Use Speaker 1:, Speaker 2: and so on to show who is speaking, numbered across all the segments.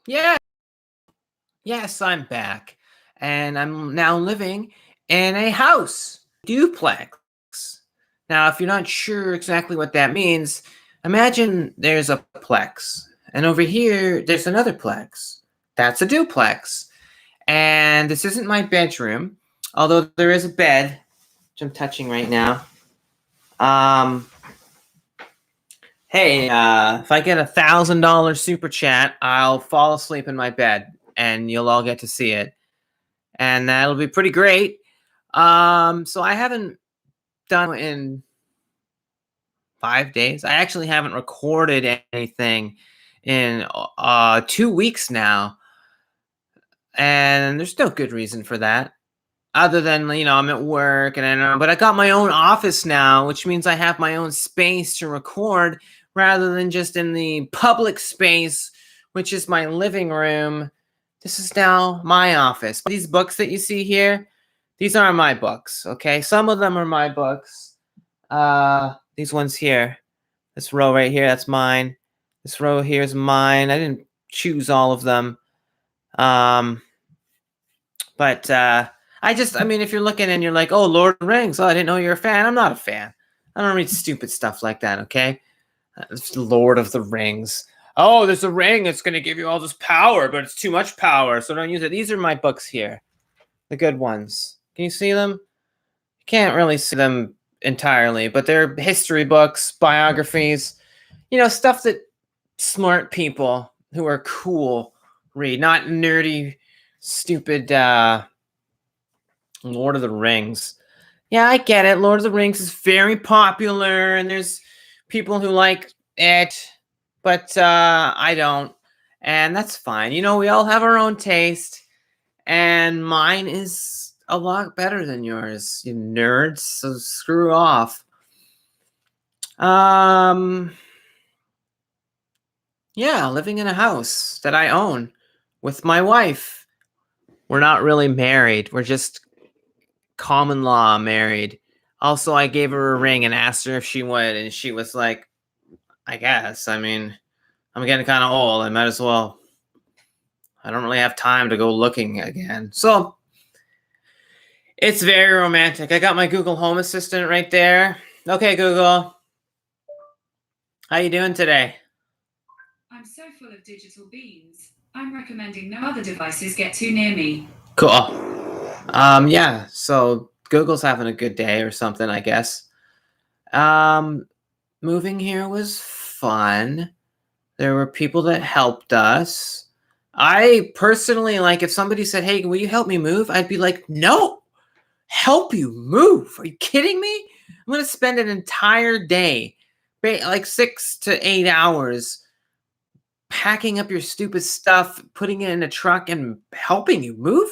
Speaker 1: Yeah, yes, I'm back. And I'm now living in a house, duplex. Now, if you're not sure exactly what that means, imagine there's a plex. And over here, there's another plex. That's a duplex. And this isn't my bedroom, although there is a bed, which I'm touching right now. Um, Hey, if I get $1,000 super chat, I'll fall asleep in my bed, and you'll all get to see it, and that'll be pretty great. So I haven't done in 5 days. I actually haven't recorded anything in 2 weeks now, and there's no good reason for that. Other than I'm at work but I got my own office now, which means I have my own space to record rather than just in the public space, which is my living room. This is now my office. These books that you see here, these aren't my books. Okay, some of them are my books. These ones here, this row right here, that's mine. This row here is mine. I didn't choose all of them. But I mean, if you're looking and you're like, oh, Lord of the Rings, oh, I didn't know you're a fan. I'm not a fan. I don't read stupid stuff like that, okay? It's Lord of the Rings. Oh, there's a ring that's going to give you all this power, but it's too much power, so don't use it. These are my books here, the good ones. Can you see them? You can't really see them entirely, but they're history books, biographies, stuff that smart people who are cool read, not nerdy, stupid Lord of the Rings. Yeah, I get it. Lord of the Rings is very popular, and there's people who like it, but I don't, and that's fine. We all have our own taste, and mine is a lot better than yours, you nerds. So screw off. Yeah, living in a house that I own with my wife. We're not really married. We're just common law married. Also, I gave her a ring and asked her if she would, and she was like, I guess. I mean, I'm getting kind of old. I might as well. I don't really have time to go looking again. So, it's very romantic. I got my Google Home Assistant right there. Okay, Google. How you doing today?
Speaker 2: I'm so full of digital beans. I'm recommending no other devices get too near me.
Speaker 1: Cool. Yeah, so Google's having a good day or something, I guess. Moving here was fun. There were people that helped us. I personally, like, if somebody said, hey, will you help me move? I'd be like, no, help you move. Are you kidding me? I'm going to spend an entire day, like 6 to 8 hours, packing up your stupid stuff, putting it in a truck, and helping you move.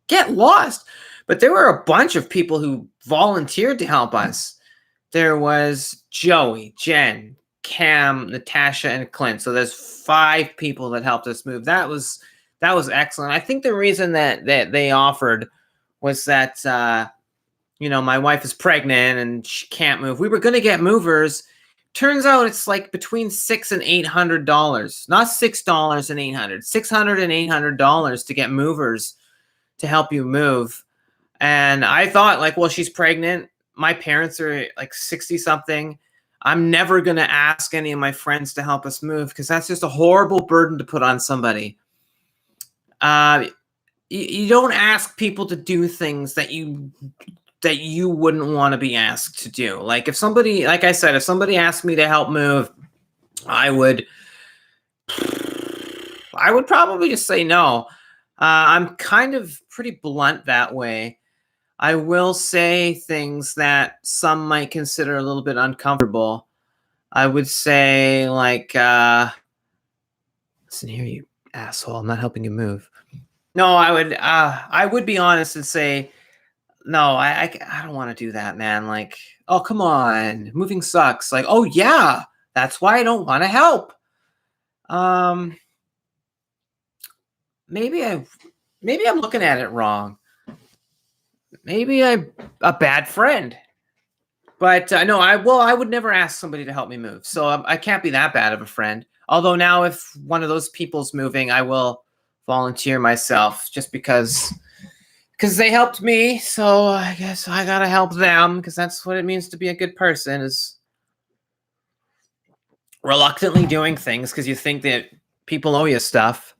Speaker 1: Get lost. But there were a bunch of people who volunteered to help us. There was Joey, Jen, Cam, Natasha, and Clint. So there's 5 people that helped us move. That was excellent. I think the reason that they offered was that my wife is pregnant and she can't move. We were going to get movers. Turns out it's like between $600 and $800. Not $6 and $800. $600 and $800 to get movers to help you move. And I thought, like, well, she's pregnant. My parents are like 60 something. I'm never going to ask any of my friends to help us move because that's just a horrible burden to put on somebody. You don't ask people to do things that you wouldn't want to be asked to do. Like, if somebody, like I said, if somebody asked me to help move, I would probably just say no. I'm kind of pretty blunt that way. I will say things that some might consider a little bit uncomfortable. I would say, like, listen here, you asshole, I'm not helping you move. No, I would be honest and say, no, I don't want to do that, man. Like, oh, come on, moving sucks. Like, oh yeah, that's why I don't want to help. Maybe I'm looking at it wrong. Maybe I'm a bad friend. But no, I would never ask somebody to help me move. So I can't be that bad of a friend. Although now if one of those people's moving, I will volunteer myself just because they helped me. So I guess I got to help them because that's what it means to be a good person, is reluctantly doing things because you think that people owe you stuff.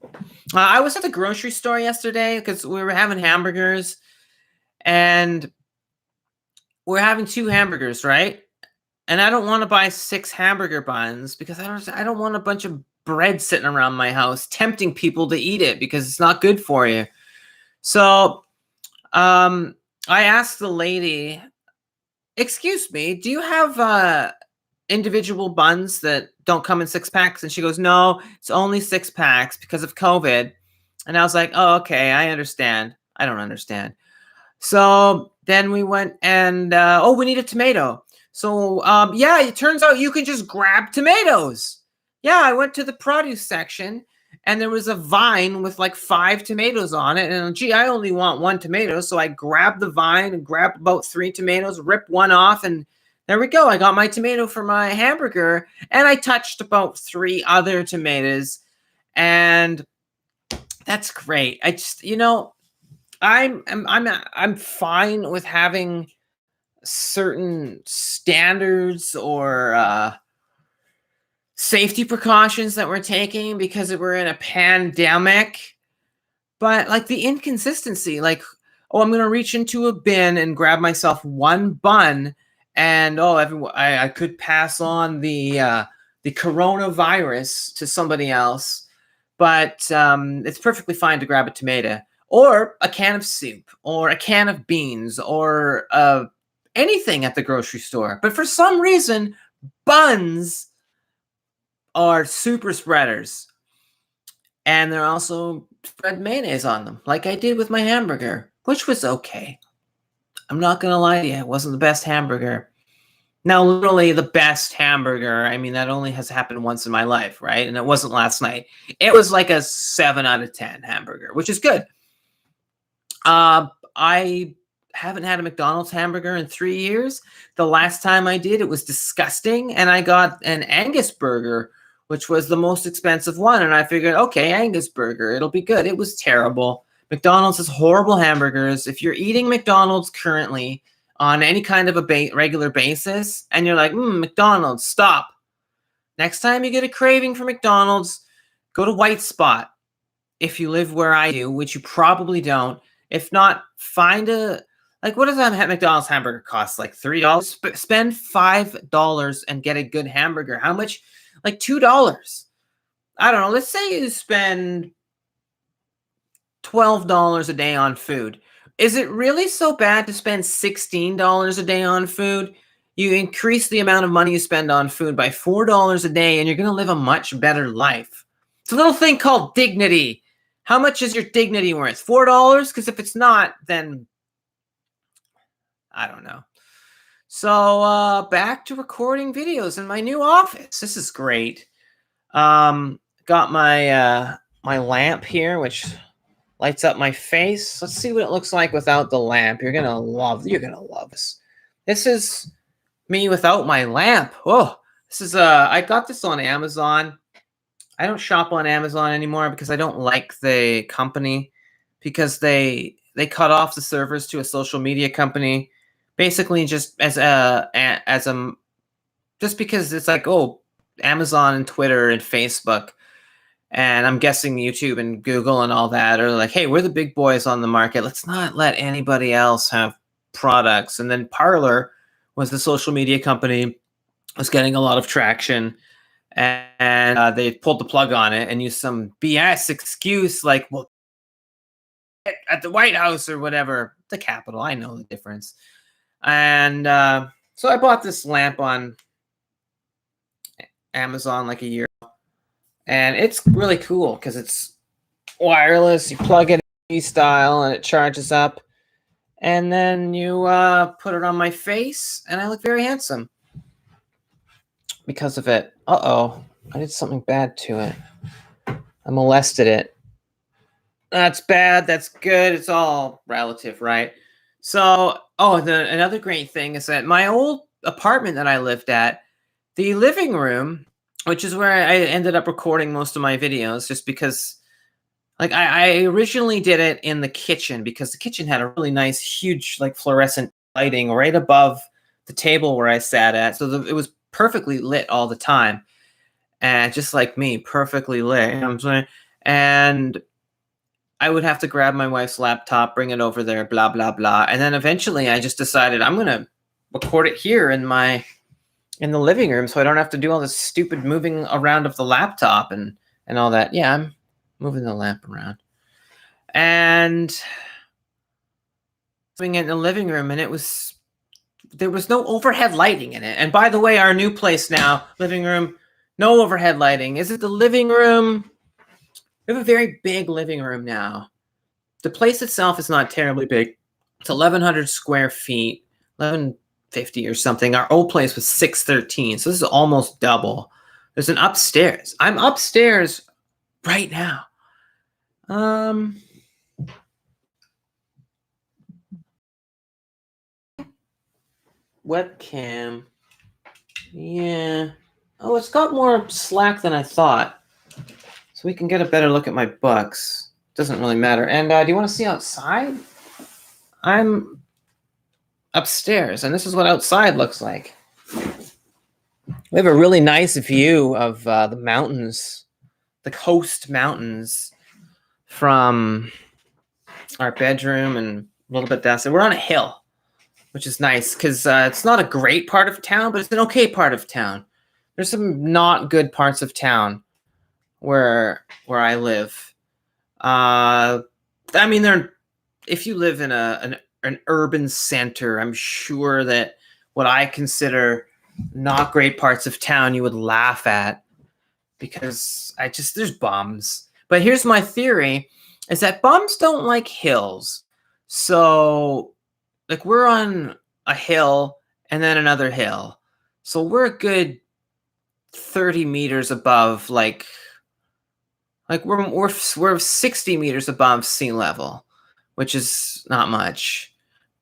Speaker 1: I was at the grocery store yesterday because we were having hamburgers, and we're having 2 hamburgers, right? And I don't want to buy 6 hamburger buns because I don't want a bunch of bread sitting around my house tempting people to eat it because it's not good for you. So I asked the lady, "Excuse me, do you have individual buns that don't come in 6 packs?" And she goes, "No, it's only 6 packs because of COVID." And I was like, "Oh, okay, I understand." I don't understand. So then we went and we need a tomato. So yeah, it turns out you can just grab tomatoes. Yeah, I went to the produce section and there was a vine with like 5 tomatoes on it. And gee, I only want 1 tomato. So I grabbed the vine and grabbed about 3 tomatoes, ripped one off, and there we go. I got my tomato for my hamburger, and I touched about 3 other tomatoes. And that's great. I just, I'm fine with having certain standards or safety precautions that we're taking because we're in a pandemic. But like the inconsistency, like, oh, I'm gonna reach into a bin and grab myself 1 bun, and everyone, I could pass on the coronavirus to somebody else, but it's perfectly fine to grab a tomato or a can of soup or a can of beans or anything at the grocery store. But for some reason, buns are super spreaders. And they're also spread mayonnaise on them, like I did with my hamburger, which was okay. I'm not going to lie to you. It wasn't the best hamburger. Now, literally the best hamburger, I mean, that only has happened once in my life, right? And it wasn't last night. It was like a 7 out of 10 hamburger, which is good. I haven't had a McDonald's hamburger in 3 years. The last time I did, it was disgusting. And I got an Angus burger, which was the most expensive one. And I figured, okay, Angus burger, it'll be good. It was terrible. McDonald's has horrible hamburgers. If you're eating McDonald's currently on any kind of a regular basis, and you're like, McDonald's, stop. Next time you get a craving for McDonald's, go to White Spot. If you live where I do, which you probably don't. If not, find what does that McDonald's hamburger cost? Like $3? Spend $5 and get a good hamburger. How much? Like $2. I don't know. Let's say you spend $12 a day on food. Is it really so bad to spend $16 a day on food? You increase the amount of money you spend on food by $4 a day, and you're going to live a much better life. It's a little thing called dignity. How much is your dignity worth? $4? Because if it's not, then I don't know. So back to recording videos in my new office. This is great. Got my my lamp here, which lights up my face. Let's see what it looks like without the lamp. You're gonna love this. This is me without my lamp. Oh, this is I got this on Amazon. I don't shop on Amazon anymore because I don't like the company, because they cut off the servers to a social media company, basically just just because it's like, oh, Amazon and Twitter and Facebook, and I'm guessing YouTube and Google and all that are like, hey, we're the big boys on the market. Let's not let anybody else have products. And then Parler was the social media company, was getting a lot of traction. And they pulled the plug on it and used some BS excuse like, well, at the White House or whatever, the Capitol. I know the difference. And so I bought this lamp on Amazon like a year ago. And it's really cool because it's wireless. You plug it in style and it charges up. And then you put it on my face and I look very handsome because of it. Uh-oh, I did something bad to it. I molested it. That's bad, that's good, it's all relative, right? So, another great thing is that my old apartment that I lived at, the living room which is where I ended up recording most of my videos, just because like I originally did it in the kitchen because the kitchen had a really nice, huge, like fluorescent lighting right above the table where I sat at. So it was perfectly lit all the time. And just like me, perfectly lit. You know what I'm saying? And I would have to grab my wife's laptop, bring it over there, blah, blah, blah. And then eventually I just decided I'm going to record it here in the living room so I don't have to do all this stupid moving around of the laptop and all that. Yeah, I'm moving the lamp around. And doing it in the living room, and there was no overhead lighting in it. And by the way, our new place now, living room, no overhead lighting. Is it the living room? We have a very big living room now. The place itself is not terribly big. It's 1,100 square feet, 1,150 or something. Our old place was 613, so this is almost double. There's an upstairs. I'm upstairs right now. Webcam. Yeah. Oh, it's got more slack than I thought. So we can get a better look at my books. Doesn't really matter. And do you want to see outside? I'm upstairs, and this is what outside looks like. We have a really nice view of the mountains, the coast mountains, from our bedroom and a little bit downstairs. We're on a hill, which is nice because it's not a great part of town, but it's an okay part of town. There's some not good parts of town where I live. I mean, if you live in an urban center, I'm sure that what I consider not great parts of town you would laugh at because there's bums. But here's my theory is that bums don't like hills. So like we're on a hill and then another hill. So we're a good 30 meters above like we're 60 meters above sea level, which is not much.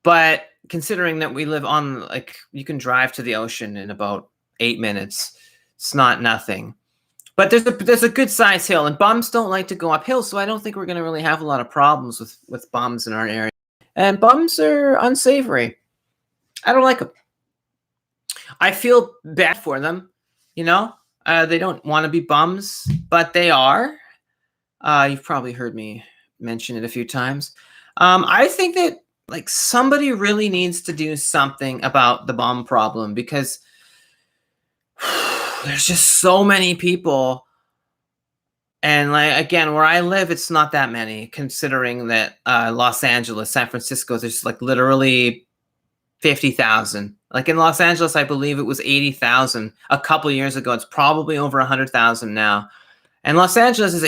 Speaker 1: But considering that we live on, like, you can drive to the ocean in about 8 minutes, it's not nothing. But there's a good size hill, and bums don't like to go uphill, so I don't think we're going to really have a lot of problems with bums in our area. And bums are unsavory. I don't like them. I feel bad for them, you know? They don't want to be bums, but they are. You've probably heard me mention it a few times. I think that like somebody really needs to do something about the bum problem because there's just so many people. And like again, where I live, it's not that many, considering that Los Angeles, San Francisco, there's like literally 50,000. Like in Los Angeles, I believe it was 80,000 a couple years ago. It's probably over 100,000 now. And Los Angeles is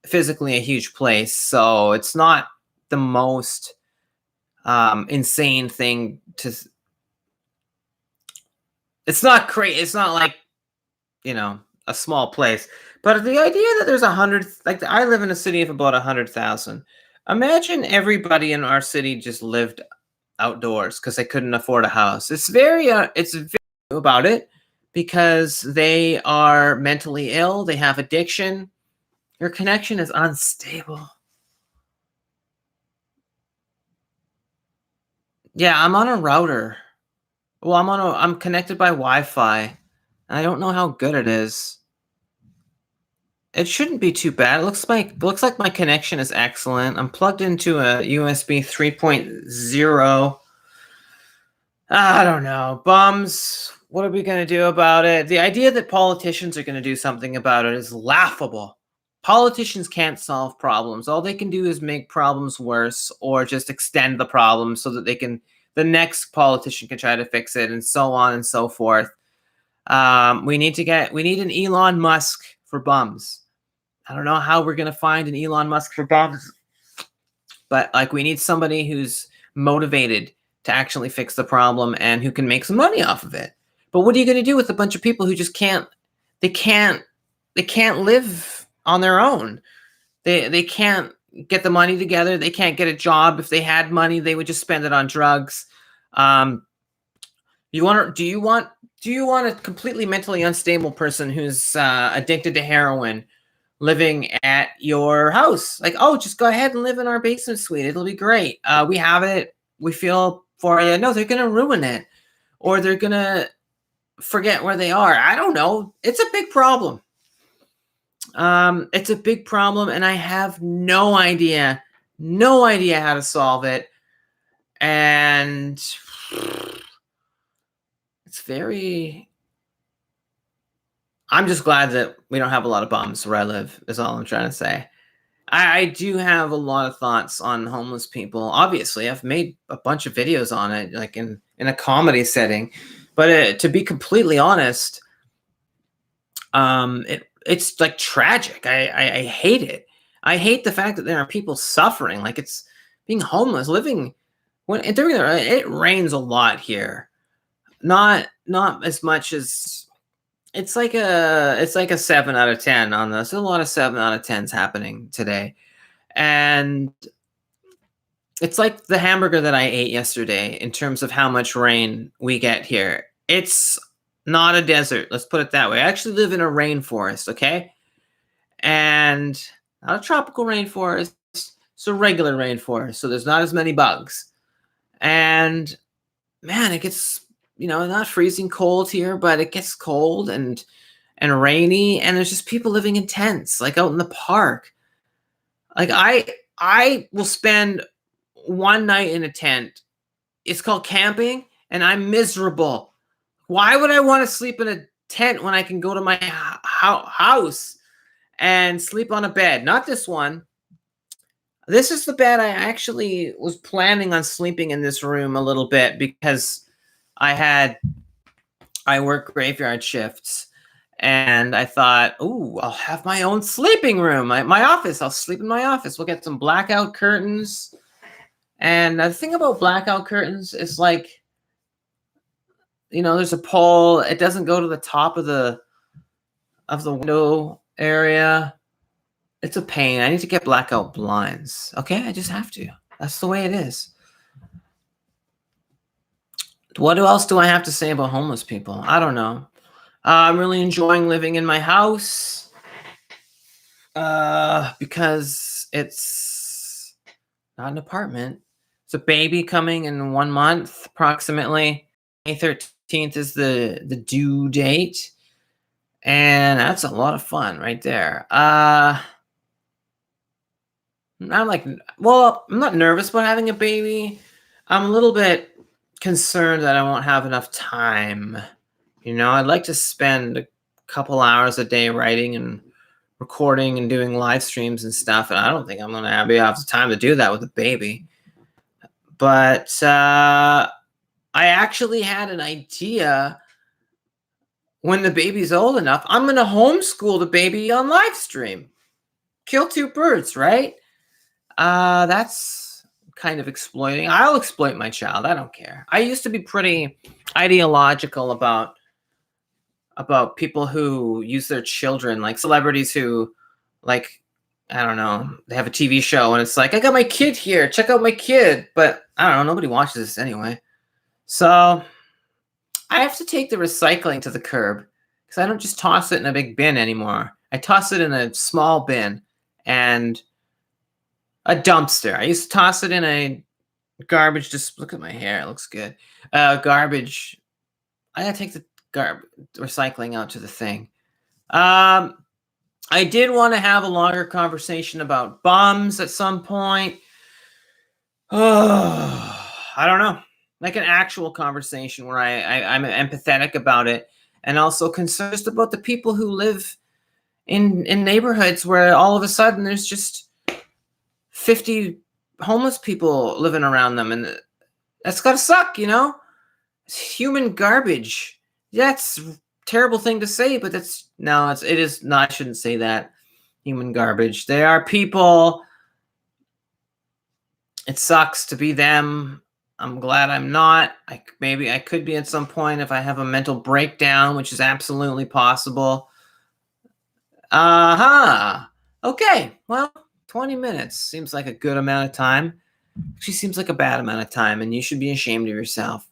Speaker 1: physically a huge place, so it's not the most insane thing to. It's not crazy. It's not like, a small place. But the idea that there's 100, like I live in a city of about 100,000. Imagine everybody in our city just lived outdoors because they couldn't afford a house. It's very about it because they are mentally ill. They have addiction. Your connection is unstable. Yeah, I'm on a router. Well, I'm connected by Wi-Fi, and I don't know how good it is. It shouldn't be too bad. It looks like my connection is excellent. I'm plugged into a USB 3.0. I don't know. Bums. What are we going to do about it? The idea that politicians are going to do something about it is laughable. Politicians can't solve problems. All they can do is make problems worse or just extend the problem so that the next politician can try to fix it, and so on and so forth. We need an Elon Musk for bums. I don't know how we're going to find an Elon Musk for bums, but like we need somebody who's motivated to actually fix the problem and who can make some money off of it. But what are you going to do with a bunch of people who just can't live on their own? They can't get the money together. They can't get a job. If they had money, they would just spend it on drugs. Do you want Do you want a completely mentally unstable person who's addicted to heroin living at your house? Like, oh, just go ahead and live in our basement suite. It'll be great. We have it. We feel for you. No, they're going to ruin it, or they're going to forget where they are. I don't know. It's a big problem. It's a big problem, and I have no idea how to solve it. And it's very. I'm just glad that we don't have a lot of bums where I live, is all I'm trying to say. I do have a lot of thoughts on homeless people. Obviously, I've made a bunch of videos on it, like in a comedy setting. But to be completely honest, it's like tragic. I hate it. I hate the fact that there are people suffering. Like, it's being homeless, living when it rains a lot here. Not as much as it's like a 7 out of 10 on this. There's a lot of 7 out of 10s happening today. And it's like the hamburger that I ate yesterday in terms of how much rain we get here. It's not a desert, let's put it that way. I actually live in a rainforest, okay? And not a tropical rainforest, it's a regular rainforest, so there's not as many bugs. And man, it gets, not freezing cold here, but it gets cold and rainy, and there's just people living in tents, like out in the park. Like, I will spend one night in a tent. It's called camping, and I'm miserable. Why would I want to sleep in a tent when I can go to my house and sleep on a bed? Not this one. This is the bed. I actually was planning on sleeping in this room a little bit because I work graveyard shifts, and I thought, ooh, I'll have my own sleeping room, my office. I'll sleep in my office. We'll get some blackout curtains. And the thing about blackout curtains is, like, there's a pole. It doesn't go to the top of the window area. It's a pain. I need to get blackout blinds. Okay, I just have to. That's the way it is. What else do I have to say about homeless people? I don't know. I'm really enjoying living in my house because it's not an apartment. It's a baby coming in 1 month, approximately. May 13th is the due date, and that's a lot of fun right there. I'm not nervous about having a baby. I'm a little bit concerned that I won't have enough time. I'd like to spend a couple hours a day writing and recording and doing live streams and stuff, and I don't think I'm going to have the time to do that with a baby. But I actually had an idea. When the baby's old enough, I'm going to homeschool the baby on live stream. Kill two birds, right? That's kind of exploiting. I'll exploit my child. I don't care. I used to be pretty ideological about people who use their children, like celebrities who, like, I don't know, they have a TV show and it's like, I got my kid here, check out my kid. But I don't know, nobody watches this anyway. So I have to take the recycling to the curb because I don't just toss it in a big bin anymore. I toss it in a small bin and a dumpster. I used to toss it in a garbage. Just look at my hair; it looks good. Garbage. I gotta take the recycling out to the thing. I did want to have a longer conversation about bums at some point. Oh, I don't know. Like an actual conversation where I'm empathetic about it, and also concerned about the people who live in neighborhoods where all of a sudden there's just 50 homeless people living around them, and that's gotta suck, It's human garbage. That's a terrible thing to say, but it is not. I shouldn't say that. Human garbage. They are people. It sucks to be them. I'm glad I'm not. Maybe I could be at some point if I have a mental breakdown, which is absolutely possible. Okay. Well, 20 minutes seems like a good amount of time. Actually seems like a bad amount of time, and you should be ashamed of yourself.